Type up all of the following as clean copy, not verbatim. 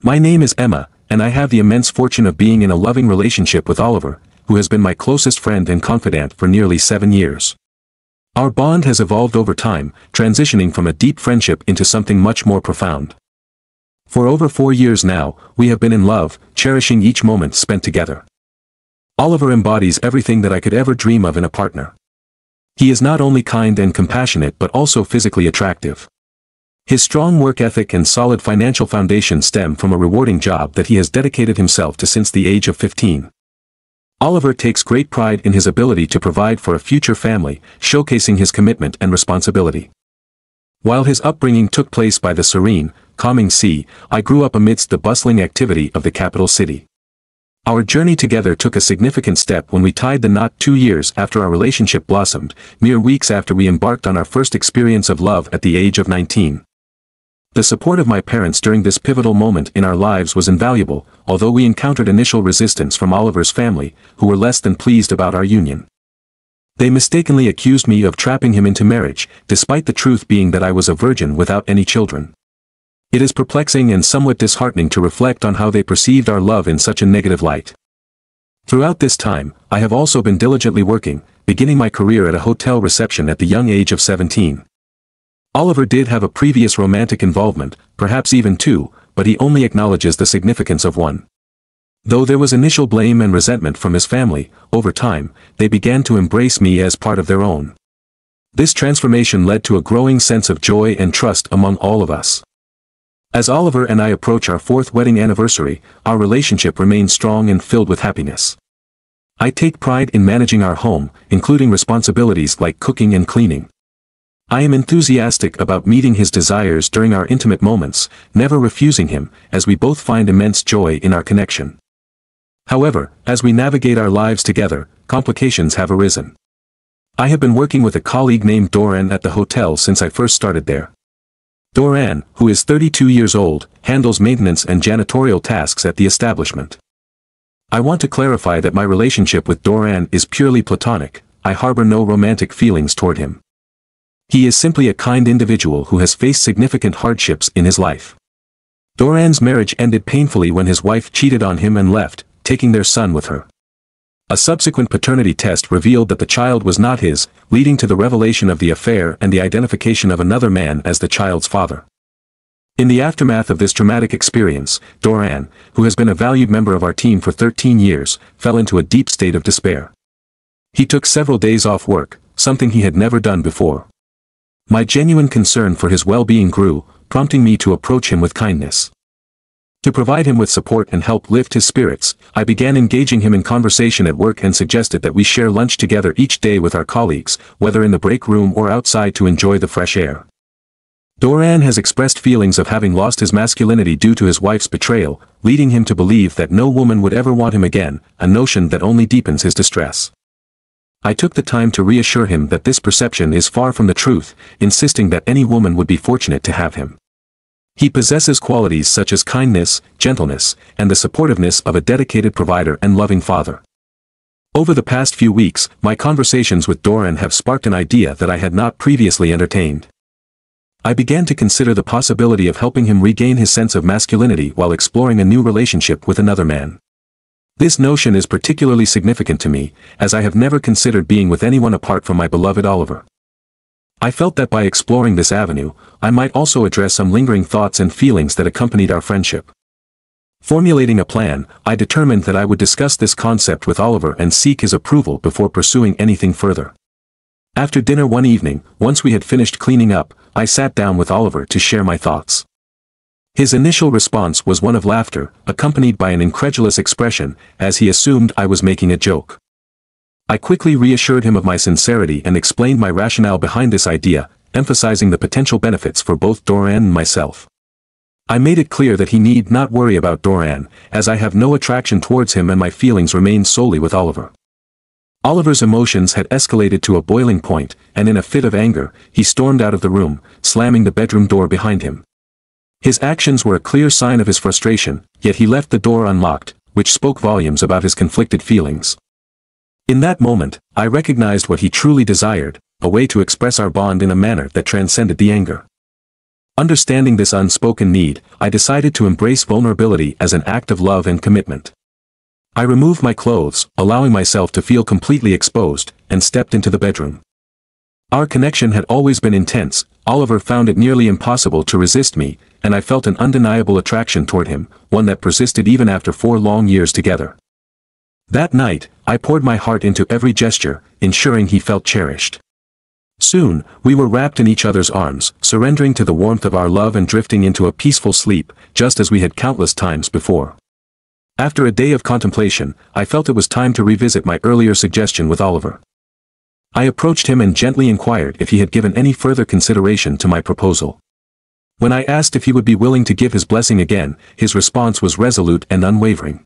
My name is Emma, and I have the immense fortune of being in a loving relationship with Oliver, who has been my closest friend and confidant for nearly 7 years. Our bond has evolved over time, transitioning from a deep friendship into something much more profound. For over 4 years now, we have been in love, cherishing each moment spent together. Oliver embodies everything that I could ever dream of in a partner. He is not only kind and compassionate but also physically attractive. His strong work ethic and solid financial foundation stem from a rewarding job that he has dedicated himself to since the age of 15. Oliver takes great pride in his ability to provide for a future family, showcasing his commitment and responsibility. While his upbringing took place by the serene, calming sea, I grew up amidst the bustling activity of the capital city. Our journey together took a significant step when we tied the knot 2 years after our relationship blossomed, mere weeks after we embarked on our first experience of love at the age of 19. The support of my parents during this pivotal moment in our lives was invaluable, although we encountered initial resistance from Oliver's family, who were less than pleased about our union. They mistakenly accused me of trapping him into marriage, despite the truth being that I was a virgin without any children. It is perplexing and somewhat disheartening to reflect on how they perceived our love in such a negative light. Throughout this time, I have also been diligently working, beginning my career at a hotel reception at the young age of 17. Oliver did have a previous romantic involvement, perhaps even 2, but he only acknowledges the significance of one. Though there was initial blame and resentment from his family, over time, they began to embrace me as part of their own. This transformation led to a growing sense of joy and trust among all of us. As Oliver and I approach our 4th wedding anniversary, our relationship remains strong and filled with happiness. I take pride in managing our home, including responsibilities like cooking and cleaning. I am enthusiastic about meeting his desires during our intimate moments, never refusing him, as we both find immense joy in our connection. However, as we navigate our lives together, complications have arisen. I have been working with a colleague named Doran at the hotel since I first started there. Doran, who is 32 years old, handles maintenance and janitorial tasks at the establishment. I want to clarify that my relationship with Doran is purely platonic. I harbor no romantic feelings toward him. He is simply a kind individual who has faced significant hardships in his life. Doran's marriage ended painfully when his wife cheated on him and left, taking their son with her. A subsequent paternity test revealed that the child was not his, leading to the revelation of the affair and the identification of another man as the child's father. In the aftermath of this traumatic experience, Doran, who has been a valued member of our team for 13 years, fell into a deep state of despair. He took several days off work, something he had never done before. My genuine concern for his well-being grew, prompting me to approach him with kindness. To provide him with support and help lift his spirits, I began engaging him in conversation at work and suggested that we share lunch together each day with our colleagues, whether in the break room or outside to enjoy the fresh air. Doran has expressed feelings of having lost his masculinity due to his wife's betrayal, leading him to believe that no woman would ever want him again, a notion that only deepens his distress. I took the time to reassure him that this perception is far from the truth, insisting that any woman would be fortunate to have him. He possesses qualities such as kindness, gentleness, and the supportiveness of a dedicated provider and loving father. Over the past few weeks, my conversations with Doran have sparked an idea that I had not previously entertained. I began to consider the possibility of helping him regain his sense of masculinity while exploring a new relationship with another man. This notion is particularly significant to me, as I have never considered being with anyone apart from my beloved Oliver. I felt that by exploring this avenue, I might also address some lingering thoughts and feelings that accompanied our friendship. Formulating a plan, I determined that I would discuss this concept with Oliver and seek his approval before pursuing anything further. After dinner one evening, once we had finished cleaning up, I sat down with Oliver to share my thoughts. His initial response was one of laughter, accompanied by an incredulous expression, as he assumed I was making a joke. I quickly reassured him of my sincerity and explained my rationale behind this idea, emphasizing the potential benefits for both Doran and myself. I made it clear that he need not worry about Doran, as I have no attraction towards him and my feelings remain solely with Oliver. Oliver's emotions had escalated to a boiling point, and in a fit of anger, he stormed out of the room, slamming the bedroom door behind him. His actions were a clear sign of his frustration, yet he left the door unlocked, which spoke volumes about his conflicted feelings. In that moment, I recognized what he truly desired, a way to express our bond in a manner that transcended the anger. Understanding this unspoken need, I decided to embrace vulnerability as an act of love and commitment. I removed my clothes, allowing myself to feel completely exposed, and stepped into the bedroom. Our connection had always been intense. Oliver found it nearly impossible to resist me, and I felt an undeniable attraction toward him, one that persisted even after 4 long years together. That night, I poured my heart into every gesture, ensuring he felt cherished. Soon, we were wrapped in each other's arms, surrendering to the warmth of our love and drifting into a peaceful sleep, just as we had countless times before. After a day of contemplation, I felt it was time to revisit my earlier suggestion with Oliver. I approached him and gently inquired if he had given any further consideration to my proposal. When I asked if he would be willing to give his blessing again, his response was resolute and unwavering.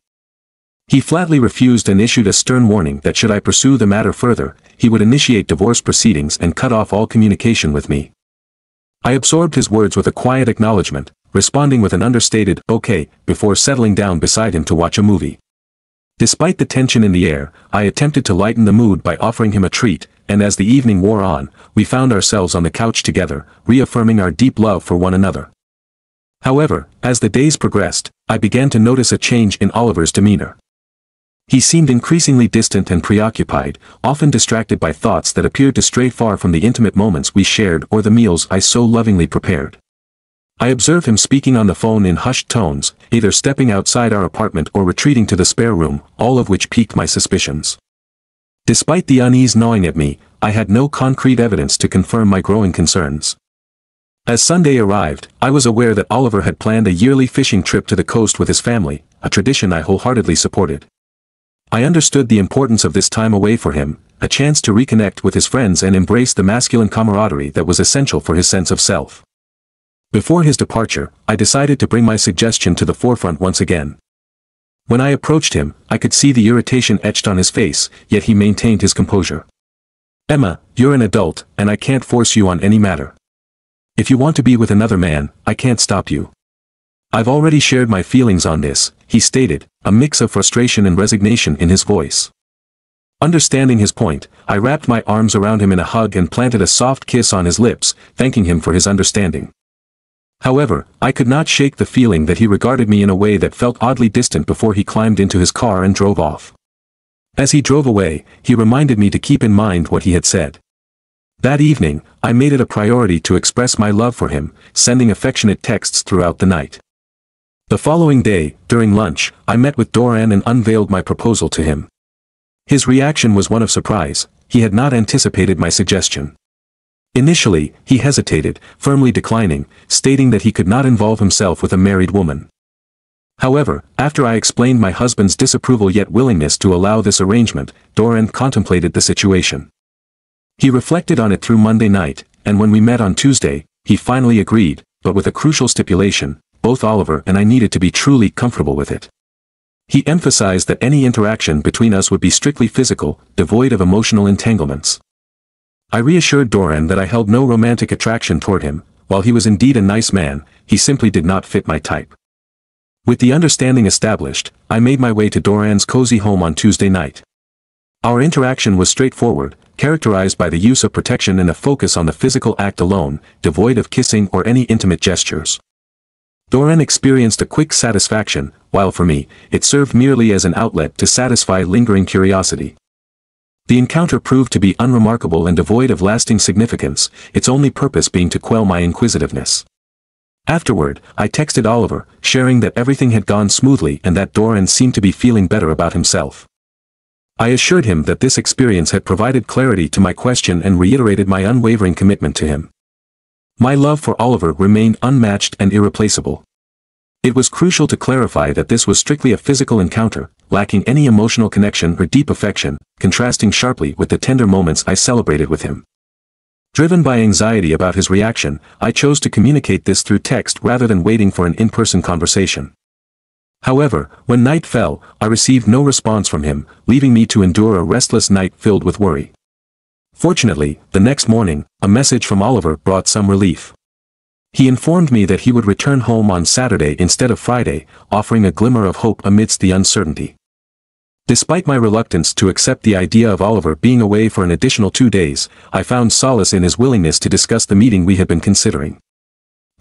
He flatly refused and issued a stern warning that should I pursue the matter further, he would initiate divorce proceedings and cut off all communication with me. I absorbed his words with a quiet acknowledgement, responding with an understated, "Okay," before settling down beside him to watch a movie. Despite the tension in the air, I attempted to lighten the mood by offering him a treat, and as the evening wore on, we found ourselves on the couch together, reaffirming our deep love for one another. However, as the days progressed, I began to notice a change in Oliver's demeanor. He seemed increasingly distant and preoccupied, often distracted by thoughts that appeared to stray far from the intimate moments we shared or the meals I so lovingly prepared. I observed him speaking on the phone in hushed tones, either stepping outside our apartment or retreating to the spare room, all of which piqued my suspicions. Despite the unease gnawing at me, I had no concrete evidence to confirm my growing concerns. As Sunday arrived, I was aware that Oliver had planned a yearly fishing trip to the coast with his family, a tradition I wholeheartedly supported. I understood the importance of this time away for him, a chance to reconnect with his friends and embrace the masculine camaraderie that was essential for his sense of self. Before his departure, I decided to bring my suggestion to the forefront once again. When I approached him, I could see the irritation etched on his face, yet he maintained his composure. "Emma, you're an adult, and I can't force you on any matter. If you want to be with another man, I can't stop you. I've already shared my feelings on this," he stated, a mix of frustration and resignation in his voice. Understanding his point, I wrapped my arms around him in a hug and planted a soft kiss on his lips, thanking him for his understanding. However, I could not shake the feeling that he regarded me in a way that felt oddly distant before he climbed into his car and drove off. As he drove away, he reminded me to keep in mind what he had said. That evening, I made it a priority to express my love for him, sending affectionate texts throughout the night. The following day, during lunch, I met with Doran and unveiled my proposal to him. His reaction was one of surprise. He had not anticipated my suggestion. Initially, he hesitated, firmly declining, stating that he could not involve himself with a married woman. However, after I explained my husband's disapproval yet willingness to allow this arrangement, Doran contemplated the situation. He reflected on it through Monday night, and when we met on Tuesday, he finally agreed, but with a crucial stipulation: both Oliver and I needed to be truly comfortable with it. He emphasized that any interaction between us would be strictly physical, devoid of emotional entanglements. I reassured Doran that I held no romantic attraction toward him. While he was indeed a nice man, he simply did not fit my type. With the understanding established, I made my way to Doran's cozy home on Tuesday night. Our interaction was straightforward, characterized by the use of protection and a focus on the physical act alone, devoid of kissing or any intimate gestures. Doran experienced a quick satisfaction, while for me, it served merely as an outlet to satisfy lingering curiosity. The encounter proved to be unremarkable and devoid of lasting significance, its only purpose being to quell my inquisitiveness. Afterward, I texted Oliver, sharing that everything had gone smoothly and that Doran seemed to be feeling better about himself. I assured him that this experience had provided clarity to my question and reiterated my unwavering commitment to him. My love for Oliver remained unmatched and irreplaceable. It was crucial to clarify that this was strictly a physical encounter, lacking any emotional connection or deep affection, contrasting sharply with the tender moments I celebrated with him. Driven by anxiety about his reaction, I chose to communicate this through text rather than waiting for an in-person conversation. However, when night fell, I received no response from him, leaving me to endure a restless night filled with worry. Fortunately, the next morning, a message from Oliver brought some relief. He informed me that he would return home on Saturday instead of Friday, offering a glimmer of hope amidst the uncertainty. Despite my reluctance to accept the idea of Oliver being away for an additional 2 days, I found solace in his willingness to discuss the meeting we had been considering.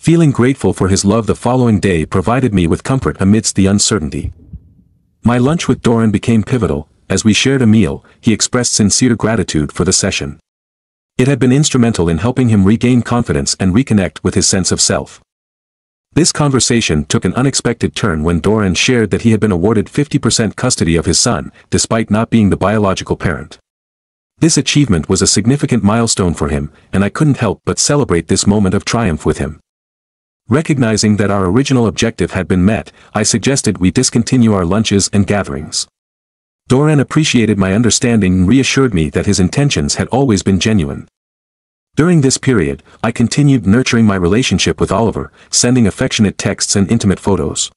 Feeling grateful for his love the following day provided me with comfort amidst the uncertainty. My lunch with Doran became pivotal. As we shared a meal, he expressed sincere gratitude for the session. It had been instrumental in helping him regain confidence and reconnect with his sense of self. This conversation took an unexpected turn when Doran shared that he had been awarded 50% custody of his son, despite not being the biological parent. This achievement was a significant milestone for him, and I couldn't help but celebrate this moment of triumph with him. Recognizing that our original objective had been met, I suggested we discontinue our lunches and gatherings. Doran appreciated my understanding and reassured me that his intentions had always been genuine. During this period, I continued nurturing my relationship with Oliver, sending affectionate texts and intimate photos.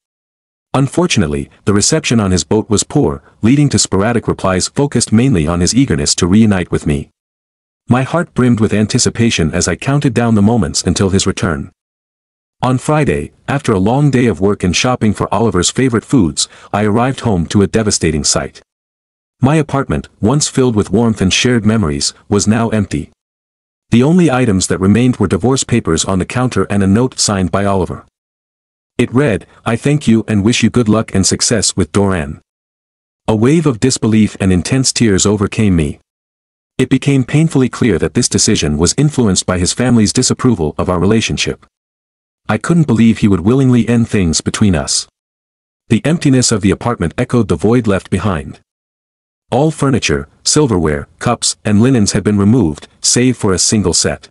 Unfortunately, the reception on his boat was poor, leading to sporadic replies focused mainly on his eagerness to reunite with me. My heart brimmed with anticipation as I counted down the moments until his return. On Friday, after a long day of work and shopping for Oliver's favorite foods, I arrived home to a devastating sight. My apartment, once filled with warmth and shared memories, was now empty. The only items that remained were divorce papers on the counter and a note signed by Oliver. It read, "I thank you and wish you good luck and success with Doran." A wave of disbelief and intense tears overcame me. It became painfully clear that this decision was influenced by his family's disapproval of our relationship. I couldn't believe he would willingly end things between us. The emptiness of the apartment echoed the void left behind. All furniture, silverware, cups, and linens had been removed, save for a single set.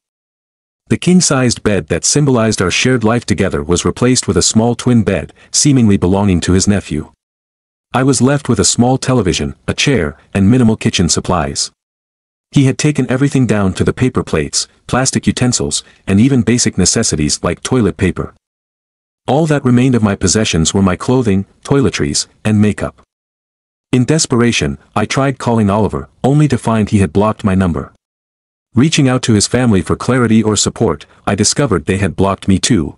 The king-sized bed that symbolized our shared life together was replaced with a small twin bed, seemingly belonging to his nephew. I was left with a small television, a chair, and minimal kitchen supplies. He had taken everything down to the paper plates, plastic utensils, and even basic necessities like toilet paper. All that remained of my possessions were my clothing, toiletries, and makeup. In desperation, I tried calling Oliver, only to find he had blocked my number. Reaching out to his family for clarity or support, I discovered they had blocked me too.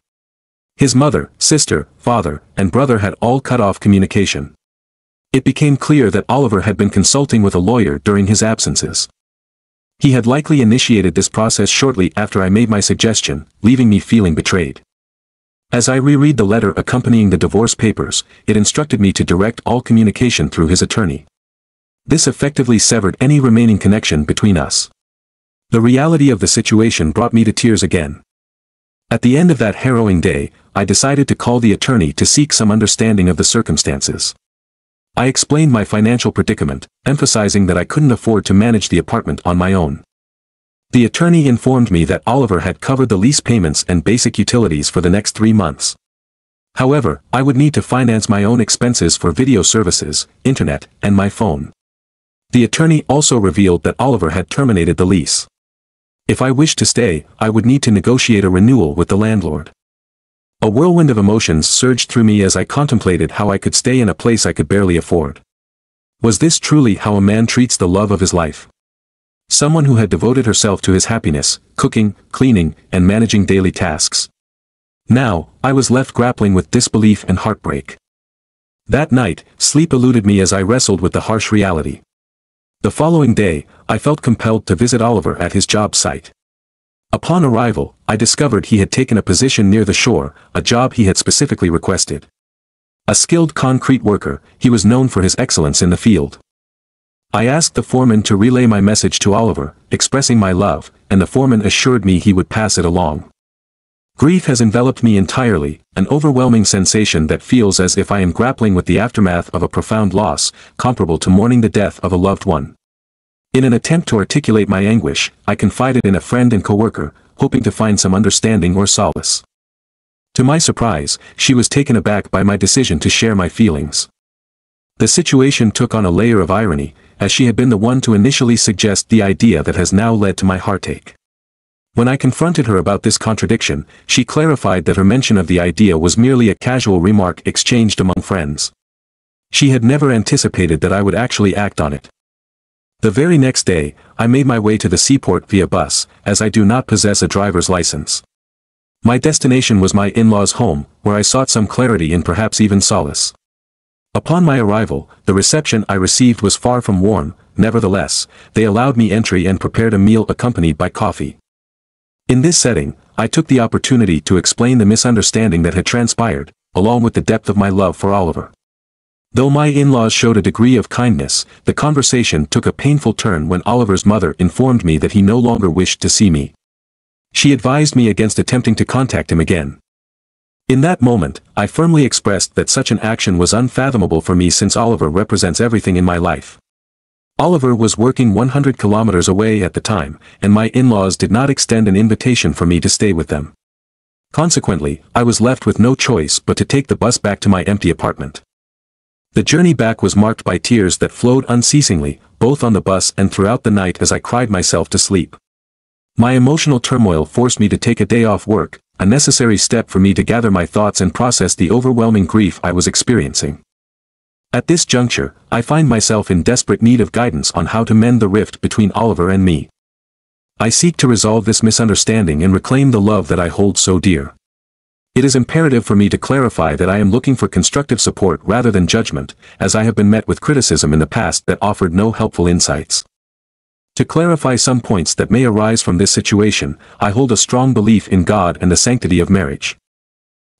His mother, sister, father, and brother had all cut off communication. It became clear that Oliver had been consulting with a lawyer during his absences. He had likely initiated this process shortly after I made my suggestion, leaving me feeling betrayed. As I reread the letter accompanying the divorce papers, it instructed me to direct all communication through his attorney. This effectively severed any remaining connection between us. The reality of the situation brought me to tears again. At the end of that harrowing day, I decided to call the attorney to seek some understanding of the circumstances. I explained my financial predicament, emphasizing that I couldn't afford to manage the apartment on my own. The attorney informed me that Oliver had covered the lease payments and basic utilities for the next 3 months. However, I would need to finance my own expenses for video services, internet, and my phone. The attorney also revealed that Oliver had terminated the lease. If I wished to stay, I would need to negotiate a renewal with the landlord. A whirlwind of emotions surged through me as I contemplated how I could stay in a place I could barely afford. Was this truly how a man treats the love of his life? Someone who had devoted herself to his happiness, cooking, cleaning, and managing daily tasks. Now, I was left grappling with disbelief and heartbreak. That night, sleep eluded me as I wrestled with the harsh reality. The following day, I felt compelled to visit Oliver at his job site. Upon arrival, I discovered he had taken a position near the shore, a job he had specifically requested. A skilled concrete worker, he was known for his excellence in the field. I asked the foreman to relay my message to Oliver, expressing my love, and the foreman assured me he would pass it along. Grief has enveloped me entirely, an overwhelming sensation that feels as if I am grappling with the aftermath of a profound loss, comparable to mourning the death of a loved one. In an attempt to articulate my anguish, I confided in a friend and coworker, hoping to find some understanding or solace. To my surprise, she was taken aback by my decision to share my feelings. The situation took on a layer of irony, as she had been the one to initially suggest the idea that has now led to my heartache. When I confronted her about this contradiction, she clarified that her mention of the idea was merely a casual remark exchanged among friends. She had never anticipated that I would actually act on it. The very next day, I made my way to the seaport via bus, as I do not possess a driver's license. My destination was my in-laws' home, where I sought some clarity and perhaps even solace. Upon my arrival, the reception I received was far from warm. Nevertheless, they allowed me entry and prepared a meal accompanied by coffee. In this setting, I took the opportunity to explain the misunderstanding that had transpired, along with the depth of my love for Oliver. Though my in-laws showed a degree of kindness, the conversation took a painful turn when Oliver's mother informed me that he no longer wished to see me. She advised me against attempting to contact him again. In that moment, I firmly expressed that such an action was unfathomable for me since Oliver represents everything in my life. Oliver was working 100 kilometers away at the time, and my in-laws did not extend an invitation for me to stay with them. Consequently, I was left with no choice but to take the bus back to my empty apartment. The journey back was marked by tears that flowed unceasingly, both on the bus and throughout the night as I cried myself to sleep. My emotional turmoil forced me to take a day off work, a necessary step for me to gather my thoughts and process the overwhelming grief I was experiencing. At this juncture, I find myself in desperate need of guidance on how to mend the rift between Oliver and me. I seek to resolve this misunderstanding and reclaim the love that I hold so dear. It is imperative for me to clarify that I am looking for constructive support rather than judgment, as I have been met with criticism in the past that offered no helpful insights. To clarify some points that may arise from this situation, I hold a strong belief in God and the sanctity of marriage.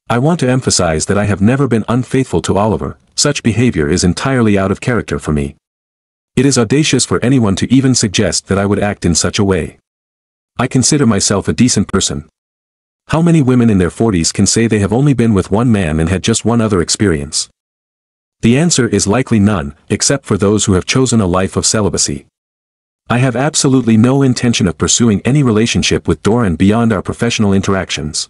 I want to emphasize that I have never been unfaithful to Oliver. Such behavior is entirely out of character for me. It is audacious for anyone to even suggest that I would act in such a way. I consider myself a decent person. How many women in their 40s can say they have only been with one man and had just one other experience? The answer is likely none, except for those who have chosen a life of celibacy. I have absolutely no intention of pursuing any relationship with Doran beyond our professional interactions.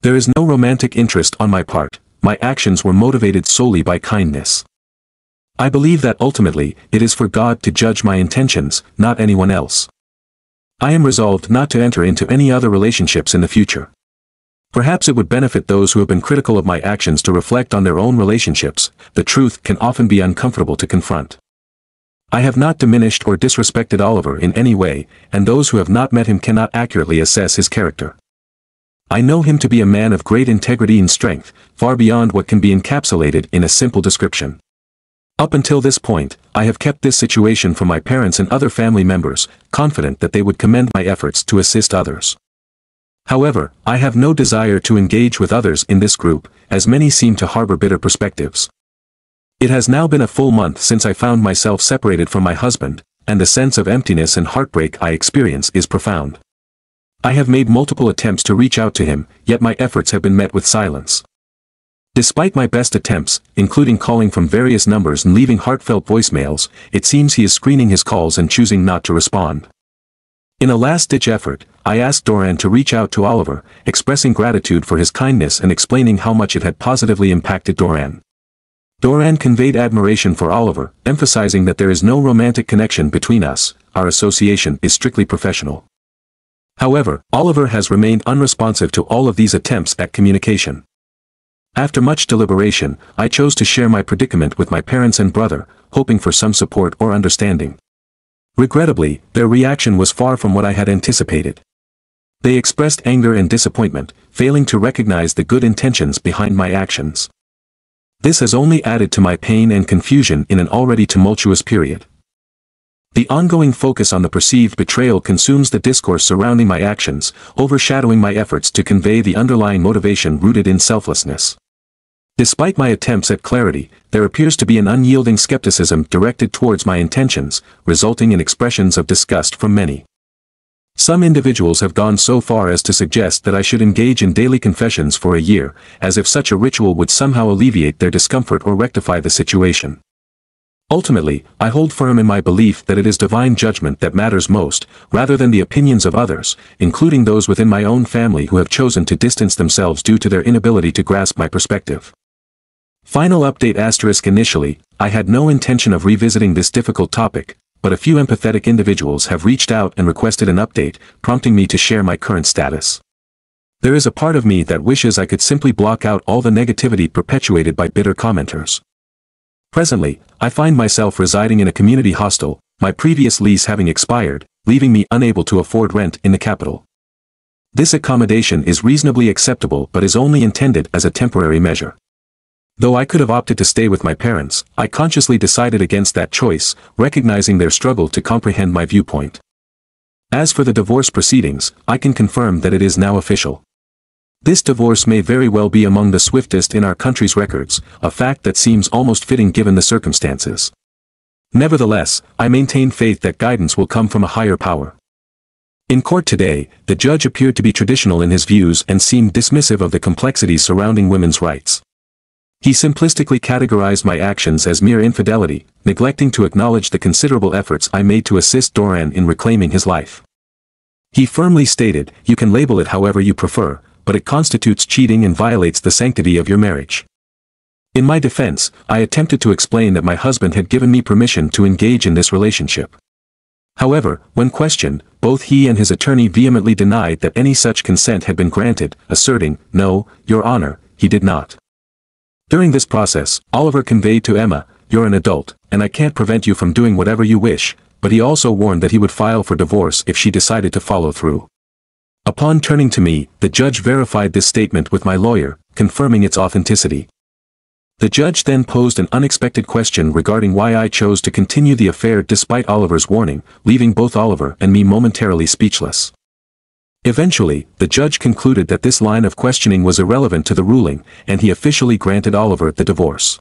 There is no romantic interest on my part. My actions were motivated solely by kindness. I believe that ultimately, it is for God to judge my intentions, not anyone else. I am resolved not to enter into any other relationships in the future. Perhaps it would benefit those who have been critical of my actions to reflect on their own relationships. The truth can often be uncomfortable to confront. I have not diminished or disrespected Oliver in any way, and those who have not met him cannot accurately assess his character. I know him to be a man of great integrity and strength, far beyond what can be encapsulated in a simple description. Up until this point, I have kept this situation from my parents and other family members, confident that they would commend my efforts to assist others. However, I have no desire to engage with others in this group, as many seem to harbor bitter perspectives. It has now been a full month since I found myself separated from my husband, and the sense of emptiness and heartbreak I experience is profound. I have made multiple attempts to reach out to him, yet my efforts have been met with silence. Despite my best attempts, including calling from various numbers and leaving heartfelt voicemails, it seems he is screening his calls and choosing not to respond. In a last-ditch effort, I asked Doran to reach out to Oliver, expressing gratitude for his kindness and explaining how much it had positively impacted Doran. Doran conveyed admiration for Oliver, emphasizing that there is no romantic connection between us, our association is strictly professional. However, Oliver has remained unresponsive to all of these attempts at communication. After much deliberation, I chose to share my predicament with my parents and brother, hoping for some support or understanding. Regrettably, their reaction was far from what I had anticipated. They expressed anger and disappointment, failing to recognize the good intentions behind my actions. This has only added to my pain and confusion in an already tumultuous period. The ongoing focus on the perceived betrayal consumes the discourse surrounding my actions, overshadowing my efforts to convey the underlying motivation rooted in selflessness. Despite my attempts at clarity, there appears to be an unyielding skepticism directed towards my intentions, resulting in expressions of disgust from many. Some individuals have gone so far as to suggest that I should engage in daily confessions for a year, as if such a ritual would somehow alleviate their discomfort or rectify the situation. Ultimately, I hold firm in my belief that it is divine judgment that matters most, rather than the opinions of others, including those within my own family who have chosen to distance themselves due to their inability to grasp my perspective. Final update *. Initially, I had no intention of revisiting this difficult topic, but a few empathetic individuals have reached out and requested an update, prompting me to share my current status. There is a part of me that wishes I could simply block out all the negativity perpetuated by bitter commenters. Presently, I find myself residing in a community hostel, my previous lease having expired, leaving me unable to afford rent in the capital. This accommodation is reasonably acceptable but is only intended as a temporary measure. Though I could have opted to stay with my parents, I consciously decided against that choice, recognizing their struggle to comprehend my viewpoint. As for the divorce proceedings, I can confirm that it is now official. This divorce may very well be among the swiftest in our country's records, a fact that seems almost fitting given the circumstances. Nevertheless, I maintain faith that guidance will come from a higher power. In court today, the judge appeared to be traditional in his views and seemed dismissive of the complexities surrounding women's rights. He simplistically categorized my actions as mere infidelity, neglecting to acknowledge the considerable efforts I made to assist Doran in reclaiming his life. He firmly stated, "You can label it however you prefer, but it constitutes cheating and violates the sanctity of your marriage." In my defense, I attempted to explain that my husband had given me permission to engage in this relationship. However, when questioned, both he and his attorney vehemently denied that any such consent had been granted, asserting, "No, Your Honor, he did not." During this process, Oliver conveyed to Emma, "You're an adult, and I can't prevent you from doing whatever you wish," but he also warned that he would file for divorce if she decided to follow through. Upon turning to me, the judge verified this statement with my lawyer, confirming its authenticity. The judge then posed an unexpected question regarding why I chose to continue the affair despite Oliver's warning, leaving both Oliver and me momentarily speechless. Eventually, the judge concluded that this line of questioning was irrelevant to the ruling, and he officially granted Oliver the divorce.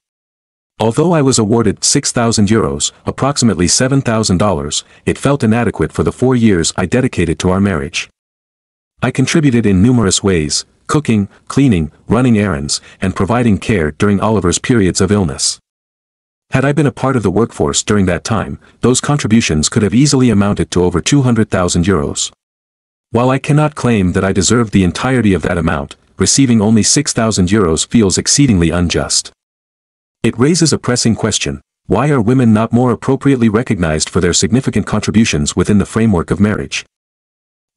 Although I was awarded €6,000, approximately $7,000, it felt inadequate for the 4 years I dedicated to our marriage. I contributed in numerous ways, cooking, cleaning, running errands, and providing care during Oliver's periods of illness. Had I been a part of the workforce during that time, those contributions could have easily amounted to over €200,000. While I cannot claim that I deserved the entirety of that amount, receiving only €6,000 feels exceedingly unjust. It raises a pressing question: why are women not more appropriately recognized for their significant contributions within the framework of marriage?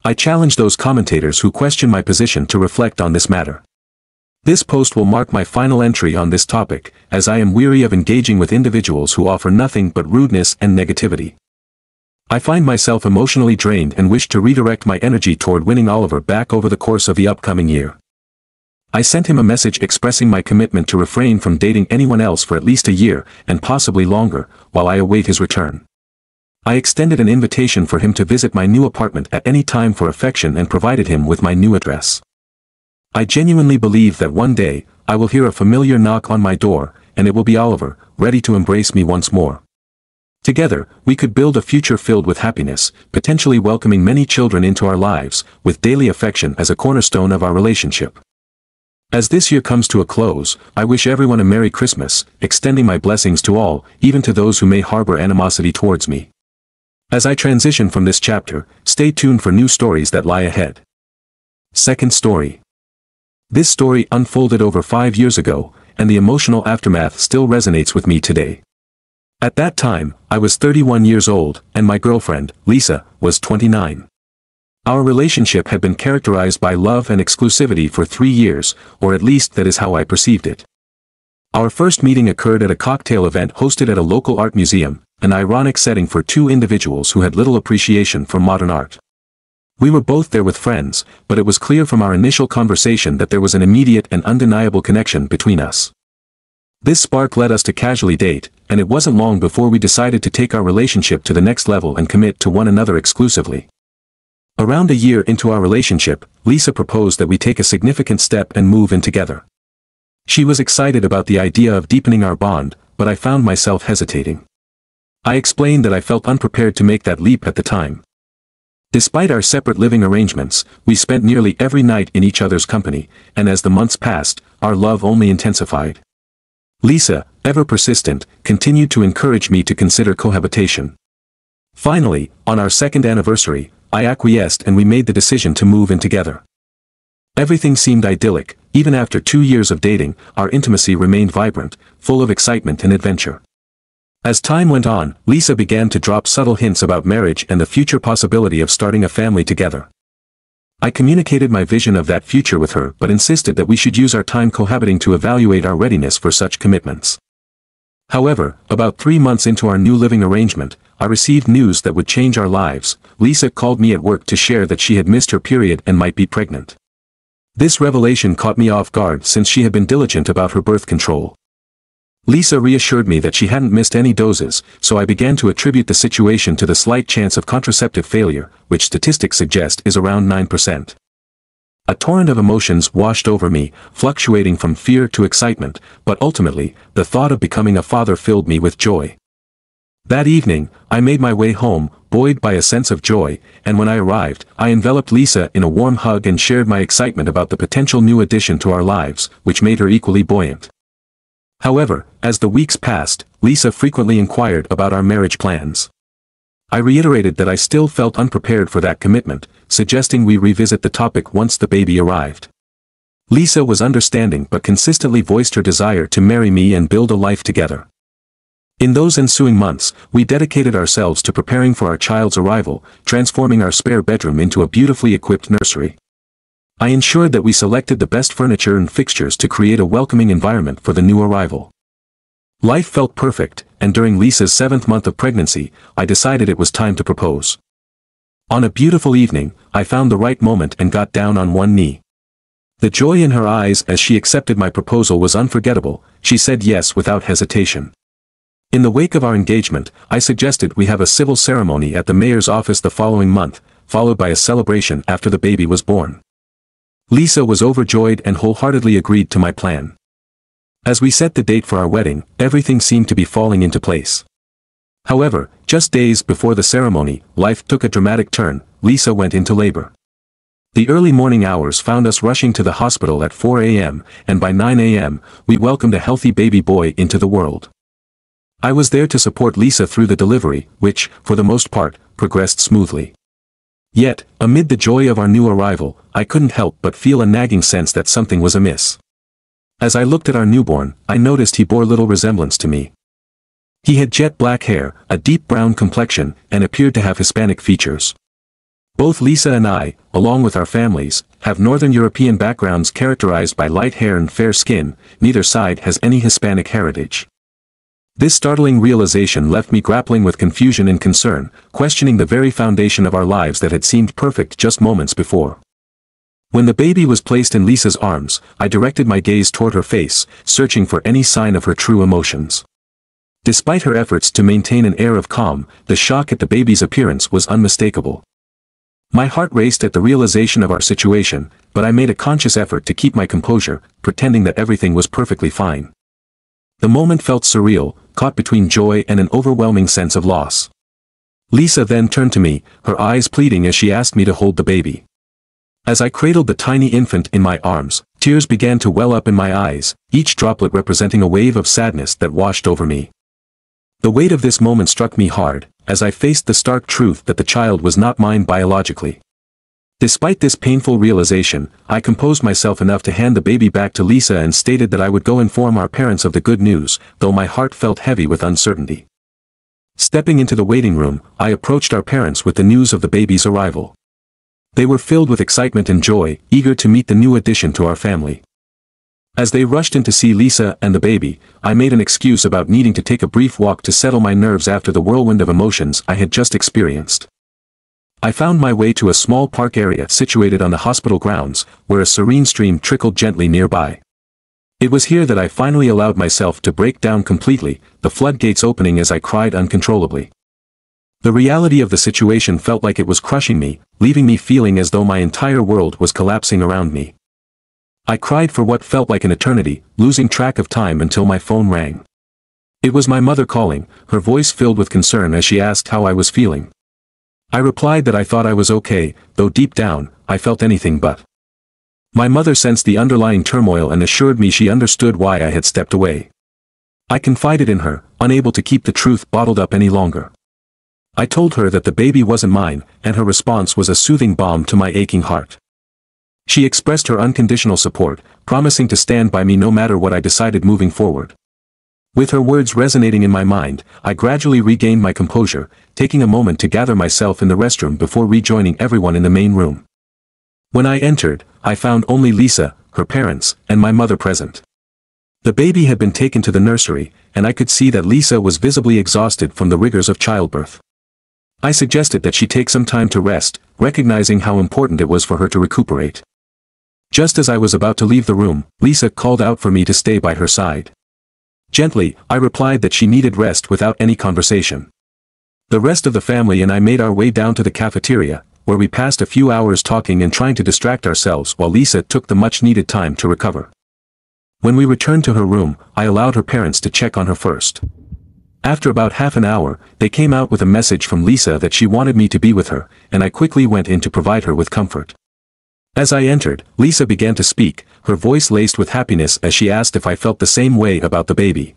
I challenge those commentators who question my position to reflect on this matter. This post will mark my final entry on this topic, as I am weary of engaging with individuals who offer nothing but rudeness and negativity. I find myself emotionally drained and wish to redirect my energy toward winning Oliver back over the course of the upcoming year. I sent him a message expressing my commitment to refrain from dating anyone else for at least a year, and possibly longer, while I await his return. I extended an invitation for him to visit my new apartment at any time for affection and provided him with my new address. I genuinely believe that one day, I will hear a familiar knock on my door, and it will be Oliver, ready to embrace me once more. Together, we could build a future filled with happiness, potentially welcoming many children into our lives, with daily affection as a cornerstone of our relationship. As this year comes to a close, I wish everyone a Merry Christmas, extending my blessings to all, even to those who may harbor animosity towards me. As I transition from this chapter, stay tuned for new stories that lie ahead. Second story. This story unfolded over 5 years ago, and the emotional aftermath still resonates with me today. At that time, I was 31 years old, and my girlfriend, Lisa, was 29. Our relationship had been characterized by love and exclusivity for 3 years, or at least that is how I perceived it. Our first meeting occurred at a cocktail event hosted at a local art museum, an ironic setting for two individuals who had little appreciation for modern art. We were both there with friends, but it was clear from our initial conversation that there was an immediate and undeniable connection between us. This spark led us to casually date, and it wasn't long before we decided to take our relationship to the next level and commit to one another exclusively. Around a year into our relationship, Lisa proposed that we take a significant step and move in together. She was excited about the idea of deepening our bond, but I found myself hesitating. I explained that I felt unprepared to make that leap at the time. Despite our separate living arrangements, we spent nearly every night in each other's company, and as the months passed, our love only intensified. Lisa, ever persistent, continued to encourage me to consider cohabitation. Finally, on our second anniversary, I acquiesced and we made the decision to move in together. Everything seemed idyllic. Even after 2 years of dating, our intimacy remained vibrant, full of excitement and adventure. As time went on, Lisa began to drop subtle hints about marriage and the future possibility of starting a family together. I communicated my vision of that future with her but insisted that we should use our time cohabiting to evaluate our readiness for such commitments. However, about 3 months into our new living arrangement, I received news that would change our lives. Lisa called me at work to share that she had missed her period and might be pregnant. This revelation caught me off guard since she had been diligent about her birth control. Lisa reassured me that she hadn't missed any doses, so I began to attribute the situation to the slight chance of contraceptive failure, which statistics suggest is around 9%. A torrent of emotions washed over me, fluctuating from fear to excitement, but ultimately, the thought of becoming a father filled me with joy. That evening, I made my way home, buoyed by a sense of joy, and when I arrived, I enveloped Lisa in a warm hug and shared my excitement about the potential new addition to our lives, which made her equally buoyant. However, as the weeks passed, Lisa frequently inquired about our marriage plans. I reiterated that I still felt unprepared for that commitment, suggesting we revisit the topic once the baby arrived. Lisa was understanding but consistently voiced her desire to marry me and build a life together. In those ensuing months, we dedicated ourselves to preparing for our child's arrival, transforming our spare bedroom into a beautifully equipped nursery. I ensured that we selected the best furniture and fixtures to create a welcoming environment for the new arrival. Life felt perfect, and during Lisa's 7th month of pregnancy, I decided it was time to propose. On a beautiful evening, I found the right moment and got down on one knee. The joy in her eyes as she accepted my proposal was unforgettable. She said yes without hesitation. In the wake of our engagement, I suggested we have a civil ceremony at the mayor's office the following month, followed by a celebration after the baby was born. Lisa was overjoyed and wholeheartedly agreed to my plan. As we set the date for our wedding, everything seemed to be falling into place. However, just days before the ceremony, life took a dramatic turn. Lisa went into labor. The early morning hours found us rushing to the hospital at 4 a.m., and by 9 a.m., we welcomed a healthy baby boy into the world. I was there to support Lisa through the delivery, which, for the most part, progressed smoothly. Yet, amid the joy of our new arrival, I couldn't help but feel a nagging sense that something was amiss. As I looked at our newborn, I noticed he bore little resemblance to me. He had jet black hair, a deep brown complexion, and appeared to have Hispanic features. Both Lisa and I, along with our families, have Northern European backgrounds characterized by light hair and fair skin. Neither side has any Hispanic heritage. This startling realization left me grappling with confusion and concern, questioning the very foundation of our lives that had seemed perfect just moments before. When the baby was placed in Lisa's arms, I directed my gaze toward her face, searching for any sign of her true emotions. Despite her efforts to maintain an air of calm, the shock at the baby's appearance was unmistakable. My heart raced at the realization of our situation, but I made a conscious effort to keep my composure, pretending that everything was perfectly fine. The moment felt surreal, caught between joy and an overwhelming sense of loss. Lisa then turned to me, her eyes pleading as she asked me to hold the baby. As I cradled the tiny infant in my arms, tears began to well up in my eyes, each droplet representing a wave of sadness that washed over me. The weight of this moment struck me hard, as I faced the stark truth that the child was not mine biologically. Despite this painful realization, I composed myself enough to hand the baby back to Lisa and stated that I would go inform our parents of the good news, though my heart felt heavy with uncertainty. Stepping into the waiting room, I approached our parents with the news of the baby's arrival. They were filled with excitement and joy, eager to meet the new addition to our family. As they rushed in to see Lisa and the baby, I made an excuse about needing to take a brief walk to settle my nerves after the whirlwind of emotions I had just experienced. I found my way to a small park area situated on the hospital grounds, where a serene stream trickled gently nearby. It was here that I finally allowed myself to break down completely, the floodgates opening as I cried uncontrollably. The reality of the situation felt like it was crushing me, leaving me feeling as though my entire world was collapsing around me. I cried for what felt like an eternity, losing track of time until my phone rang. It was my mother calling, her voice filled with concern as she asked how I was feeling. I replied that I thought I was okay, though deep down, I felt anything but. My mother sensed the underlying turmoil and assured me she understood why I had stepped away. I confided in her, unable to keep the truth bottled up any longer. I told her that the baby wasn't mine, and her response was a soothing balm to my aching heart. She expressed her unconditional support, promising to stand by me no matter what I decided moving forward. With her words resonating in my mind, I gradually regained my composure, taking a moment to gather myself in the restroom before rejoining everyone in the main room. When I entered, I found only Lisa, her parents, and my mother present. The baby had been taken to the nursery, and I could see that Lisa was visibly exhausted from the rigors of childbirth. I suggested that she take some time to rest, recognizing how important it was for her to recuperate. Just as I was about to leave the room, Lisa called out for me to stay by her side. Gently, I replied that she needed rest without any conversation. The rest of the family and I made our way down to the cafeteria, where we passed a few hours talking and trying to distract ourselves while Lisa took the much-needed time to recover. When we returned to her room, I allowed her parents to check on her first. After about half an hour, they came out with a message from Lisa that she wanted me to be with her, and I quickly went in to provide her with comfort. As I entered, Lisa began to speak, her voice laced with happiness as she asked if I felt the same way about the baby.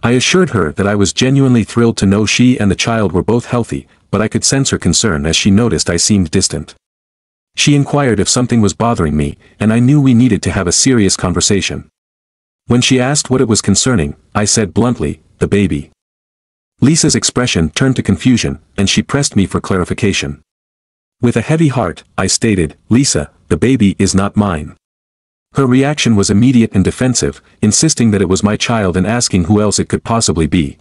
I assured her that I was genuinely thrilled to know she and the child were both healthy, but I could sense her concern as she noticed I seemed distant. She inquired if something was bothering me, and I knew we needed to have a serious conversation. When she asked what it was concerning, I said bluntly, the baby. Lisa's expression turned to confusion, and she pressed me for clarification. With a heavy heart, I stated, Lisa, the baby is not mine. Her reaction was immediate and defensive, insisting that it was my child and asking who else it could possibly be.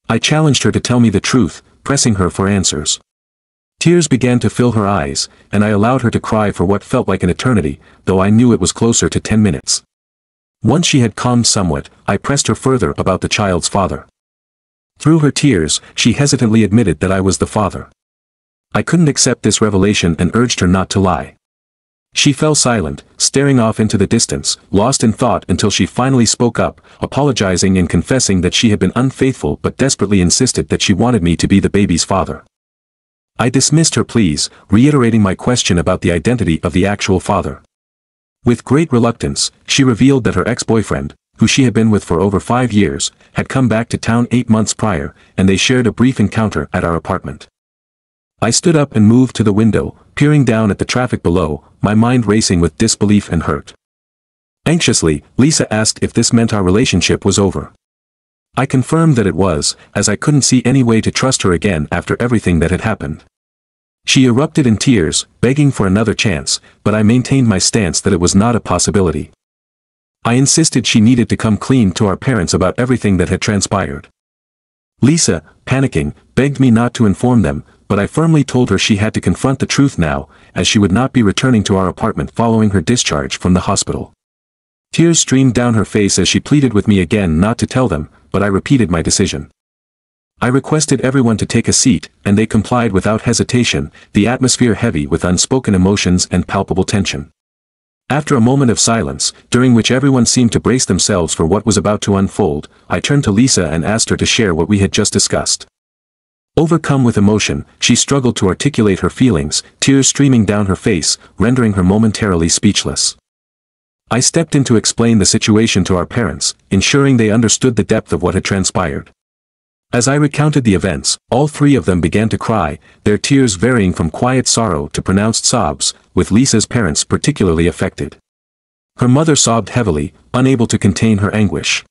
I challenged her to tell me the truth, pressing her for answers. Tears began to fill her eyes, and I allowed her to cry for what felt like an eternity, though I knew it was closer to 10 minutes. Once she had calmed somewhat, I pressed her further about the child's father. Through her tears, she hesitantly admitted that I was the father. I couldn't accept this revelation and urged her not to lie. She fell silent, staring off into the distance, lost in thought until she finally spoke up, apologizing and confessing that she had been unfaithful but desperately insisted that she wanted me to be the baby's father. I dismissed her pleas, reiterating my question about the identity of the actual father. With great reluctance, she revealed that her ex-boyfriend, who she had been with for over 5 years, had come back to town 8 months prior, and they shared a brief encounter at our apartment. I stood up and moved to the window, peering down at the traffic below, my mind racing with disbelief and hurt. Anxiously, Lisa asked if this meant our relationship was over. I confirmed that it was, as I couldn't see any way to trust her again after everything that had happened. She erupted in tears, begging for another chance, but I maintained my stance that it was not a possibility. I insisted she needed to come clean to our parents about everything that had transpired. Lisa, panicking, begged me not to inform them, but I firmly told her she had to confront the truth now, as she would not be returning to our apartment following her discharge from the hospital. Tears streamed down her face as she pleaded with me again not to tell them, but I repeated my decision. I requested everyone to take a seat, and they complied without hesitation, the atmosphere heavy with unspoken emotions and palpable tension. After a moment of silence, during which everyone seemed to brace themselves for what was about to unfold, I turned to Lisa and asked her to share what we had just discussed. Overcome with emotion, she struggled to articulate her feelings, tears streaming down her face, rendering her momentarily speechless. I stepped in to explain the situation to our parents, ensuring they understood the depth of what had transpired. As I recounted the events, all 3 of them began to cry, their tears varying from quiet sorrow to pronounced sobs, with Lisa's parents particularly affected. Her mother sobbed heavily, unable to contain her anguish.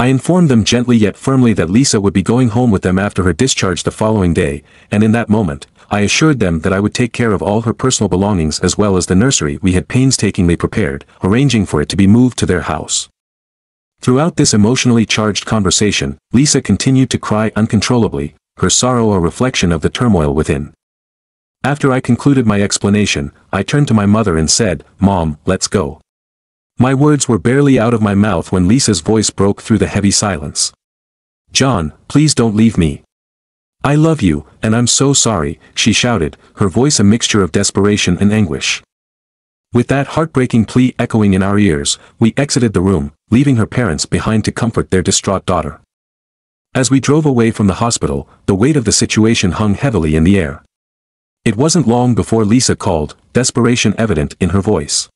I informed them gently yet firmly that Lisa would be going home with them after her discharge the following day, and in that moment, I assured them that I would take care of all her personal belongings as well as the nursery we had painstakingly prepared, arranging for it to be moved to their house. Throughout this emotionally charged conversation, Lisa continued to cry uncontrollably, her sorrow a reflection of the turmoil within. After I concluded my explanation, I turned to my mother and said, "Mom, let's go." My words were barely out of my mouth when Lisa's voice broke through the heavy silence. "John, please don't leave me. I love you, and I'm so sorry," she shouted, her voice a mixture of desperation and anguish. With that heartbreaking plea echoing in our ears, we exited the room, leaving her parents behind to comfort their distraught daughter. As we drove away from the hospital, the weight of the situation hung heavily in the air. It wasn't long before Lisa called, desperation evident in her voice.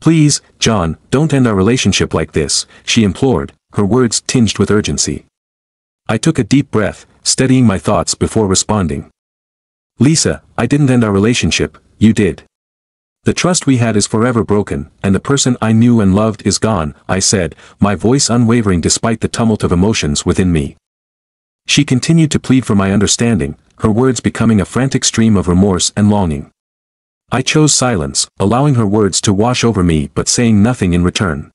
"Please, John, don't end our relationship like this," she implored, her words tinged with urgency. I took a deep breath, steadying my thoughts before responding. "Lisa, I didn't end our relationship, you did. The trust we had is forever broken, and the person I knew and loved is gone," I said, my voice unwavering despite the tumult of emotions within me. She continued to plead for my understanding, her words becoming a frantic stream of remorse and longing. I chose silence, allowing her words to wash over me but saying nothing in return.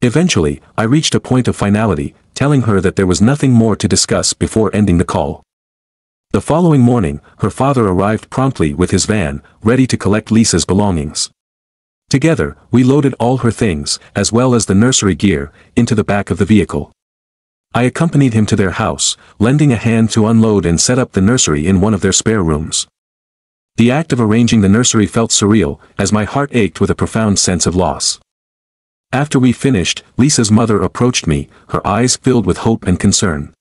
Eventually, I reached a point of finality, telling her that there was nothing more to discuss before ending the call. The following morning, her father arrived promptly with his van, ready to collect Lisa's belongings. Together, we loaded all her things, as well as the nursery gear, into the back of the vehicle. I accompanied him to their house, lending a hand to unload and set up the nursery in one of their spare rooms. The act of arranging the nursery felt surreal, as my heart ached with a profound sense of loss. After we finished, Lisa's mother approached me, her eyes filled with hope and concern.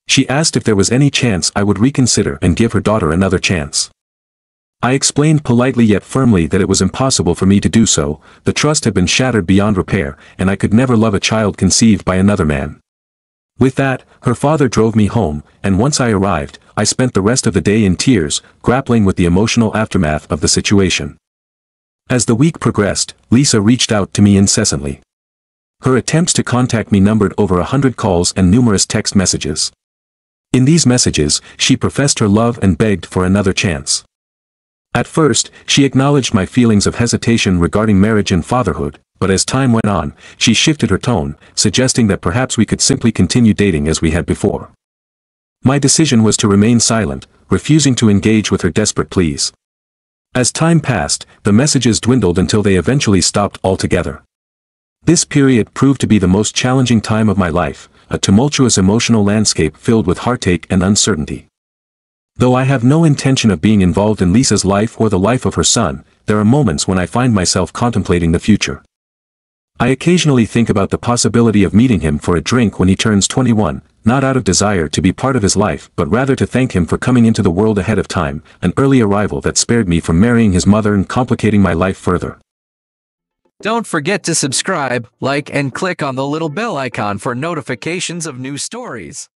She asked if there was any chance I would reconsider and give her daughter another chance. I explained politely yet firmly that it was impossible for me to do so. The trust had been shattered beyond repair, and I could never love a child conceived by another man. With that, her father drove me home, and once I arrived, I spent the rest of the day in tears, grappling with the emotional aftermath of the situation. As the week progressed, Lisa reached out to me incessantly. Her attempts to contact me numbered over 100 calls and numerous text messages. In these messages, she professed her love and begged for another chance. At first, she acknowledged my feelings of hesitation regarding marriage and fatherhood, but as time went on, she shifted her tone, suggesting that perhaps we could simply continue dating as we had before. My decision was to remain silent, refusing to engage with her desperate pleas. As time passed, the messages dwindled until they eventually stopped altogether. This period proved to be the most challenging time of my life, a tumultuous emotional landscape filled with heartache and uncertainty. Though I have no intention of being involved in Lisa's life or the life of her son, there are moments when I find myself contemplating the future. I occasionally think about the possibility of meeting him for a drink when he turns 21, not out of desire to be part of his life but rather to thank him for coming into the world ahead of time, an early arrival that spared me from marrying his mother and complicating my life further. Don't forget to subscribe, like, and click on the little bell icon for notifications of new stories.